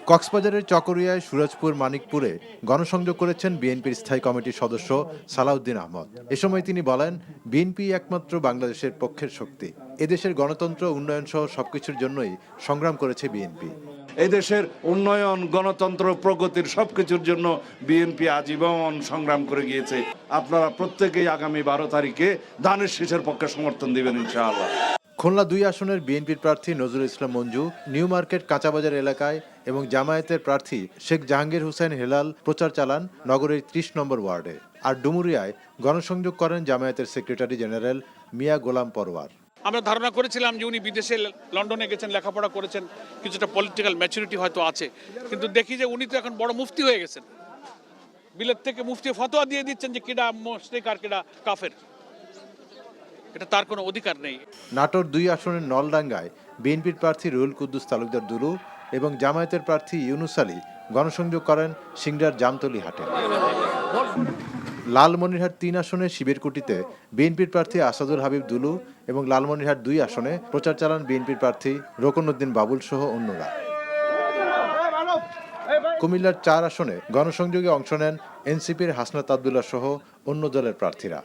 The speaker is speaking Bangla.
কক্সবাজারের চকরিয়ায় সুরজপুর মানিকপুরে গণসংযোগ করেছেন বিএনপির স্থায়ী কমিটির সদস্য সালাউদ্দিন আহমদ। এ সময় তিনি বলেন, বিএনপি একমাত্র বাংলাদেশের পক্ষের শক্তি। এদেশের গণতন্ত্র উন্নয়ন সহ সবকিছুর জন্যই সংগ্রাম করেছে বিএনপি। এদেশের উন্নয়ন, গণতন্ত্র, প্রগতির সবকিছুর জন্য বিএনপি আজীবন সংগ্রাম করে গিয়েছে। আপনারা প্রত্যেকেই আগামী 12 তারিখে ধানের শীষের পক্ষে সমর্থন দিবেন ইনশাআল্লাহ। খুলনা 2 আসনের বিএনপির প্রার্থী নজরুল ইসলাম মঞ্জু নিউ মার্কেট কাঁচাবাজার এলাকায় এবং জামায়াতের প্রার্থী শেখ জাহাঙ্গীর হোসেন হেলাল প্রচার চালান নগরের 30 নম্বর ওয়ার্ডে। আর ডুমুরিয়ায় গণসংযোগ করেন জামায়াতের সেক্রেটারি জেনারেল মিয়া গোলাম পরওয়ার। আমরা ধারণা করেছিলাম যে উনি বিদেশে লন্ডনে গেছেন, লেখাপড়া করেছেন, কিছুটা পলিটিক্যাল ম্যাচুরিটি হয়তো আছে, কিন্তু দেখি যে উনি তো এখন বড় মুফতি হয়ে গেছেন। বিলেত থেকে মুফতি ফতোয়া দিয়ে দিচ্ছেন যে কেডা মুশরিক আর কেডা কাফের, এটা তার কোনো অধিকার নেই। নাটোর 2 আসনের নলডাঙ্গায় বিএনপির প্রার্থী রুহুল কুদ্দুস তালুকদার দুলু এবং জামায়াতের প্রার্থী ইউনুস আলী গণসংযোগ করেন সিংড়ার জামতলী হাটে। লালমনিরহাট 3 আসনের শিবিরকুটিতে বিএনপির প্রার্থী আসাদুল হাবিব দুলু এবং লালমনিরহাট 2 আসনে প্রচার চালান বিএনপির প্রার্থী রোকনউদ্দিন বাবুল সহ অন্যরা। কুমিল্লার 4 আসনে গণসংযোগে অংশ নেন এনসিপির হাসনাত আব্দুল্লাহ সহ অন্য দলের প্রার্থীরা।